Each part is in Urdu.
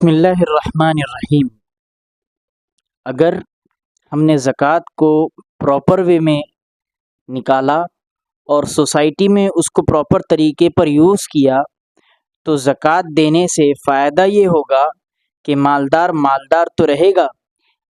بسم اللہ الرحمن الرحیم۔ اگر ہم نے زکوٰۃ کو پراپر وے میں نکالا اور سوسائٹی میں اس کو پراپر طریقے پر یوز کیا تو زکوٰۃ دینے سے فائدہ یہ ہوگا کہ مالدار تو رہے گا،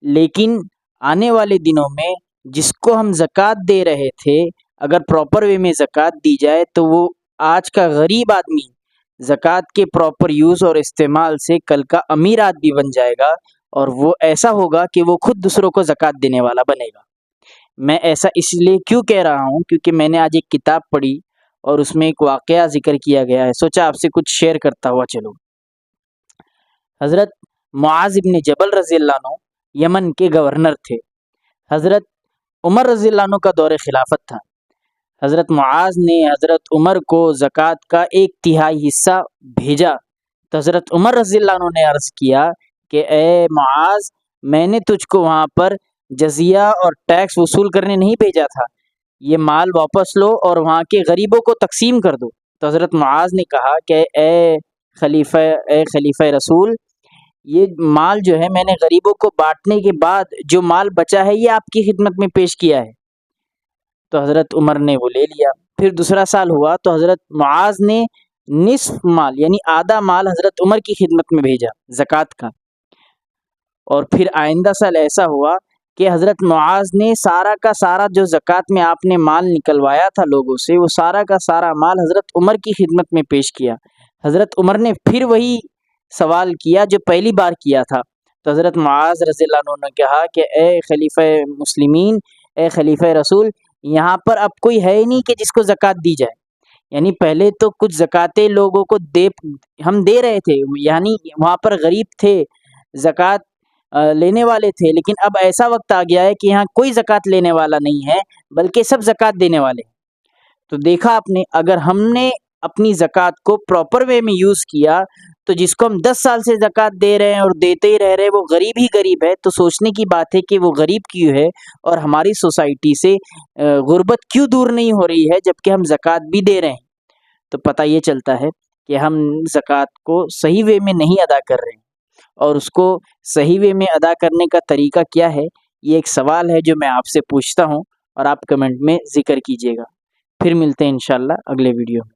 لیکن آنے والے دنوں میں جس کو ہم زکوٰۃ دے رہے تھے اگر پراپر وے میں زکوٰۃ دی جائے تو وہ آج کا غریب آدمی زکوٰۃ کے پراپر یوز اور استعمال سے کل کا امیر آدمی بن جائے گا، اور وہ ایسا ہوگا کہ وہ خود دوسروں کو زکوٰۃ دینے والا بنے گا۔ میں ایسا اس لیے کیوں کہہ رہا ہوں کیونکہ میں نے آج ایک کتاب پڑھی اور اس میں ایک واقعہ ذکر کیا گیا ہے، سوچا آپ سے کچھ شیئر کرتا ہوا چلو۔ حضرت معاذ ابن جبل رضی اللہ عنہ یمن کے گورنر تھے۔ حضرت عمر رضی اللہ عنہ کا دور خلافت تھا۔ حضرت معاذ نے حضرت عمر کو زکوٰۃ کا 1/3 حصہ بھیجا تو حضرت عمر رضی اللہ عنہ نے عرض کیا کہ اے معاذ، میں نے تجھ کو وہاں پر جزیہ اور ٹیکس وصول کرنے نہیں بھیجا تھا، یہ مال واپس لو اور وہاں کے غریبوں کو تقسیم کر دو۔ تو حضرت معاذ نے کہا کہ اے خلیفہ رسول، یہ مال جو ہے میں نے غریبوں کو بانٹنے کے بعد جو مال بچا ہے یہ آپ کی خدمت میں پیش کیا ہے۔ تو حضرت عمر نے وہ لے لیا۔ پھر دوسرا سال ہوا تو حضرت معاذ نے نصف مال یعنی آدھا مال حضرت عمر کی خدمت میں بھیجا زکوٰۃ کا، اور پھر آئندہ سال ایسا ہوا کہ حضرت معاذ نے سارا کا سارا جو زکوٰۃ میں آپ نے مال نکلوایا تھا لوگوں سے، وہ سارا کا سارا مال حضرت عمر کی خدمت میں پیش کیا۔ حضرت عمر نے پھر وہی سوال کیا جو پہلی بار کیا تھا۔ تو حضرت معاذ رضی اللہ عنہ نے کہا کہ اے خلیفہ مسلمین، اے خلیفہ رسول، یہاں پر اب کوئی ہے ہی نہیں کہ جس کو زکوٰۃ دی جائے، یعنی پہلے تو کچھ زکوٰۃیں لوگوں کو ہم دے رہے تھے، یعنی وہاں پر غریب تھے، زکوٰۃ لینے والے تھے، لیکن اب ایسا وقت آ گیا ہے کہ یہاں کوئی زکوٰۃ لینے والا نہیں ہے بلکہ سب زکوٰۃ دینے والے ہیں۔ تو دیکھا آپ نے، اگر ہم نے اپنی زکوٰۃ کو پراپر وے میں یوز کیا تو جس کو ہم 10 سال سے زکوٰۃ دے رہے ہیں اور دیتے ہی رہ رہے وہ غریب ہی غریب ہے، تو سوچنے کی بات ہے کہ وہ غریب کیوں ہے اور ہماری سوسائٹی سے غربت کیوں دور نہیں ہو رہی ہے جبکہ ہم زکوٰۃ بھی دے رہے ہیں۔ تو پتہ یہ چلتا ہے کہ ہم زکوٰۃ کو صحیح وے میں نہیں ادا کر رہے ہیں، اور اس کو صحیح وے میں ادا کرنے کا طریقہ کیا ہے، یہ ایک سوال ہے جو میں آپ سے پوچھتا ہوں اور آپ کمنٹ میں ذکر کیجیے گا۔ پھر ملتے ہیں انشاءاللہ اگلے ویڈیو میں۔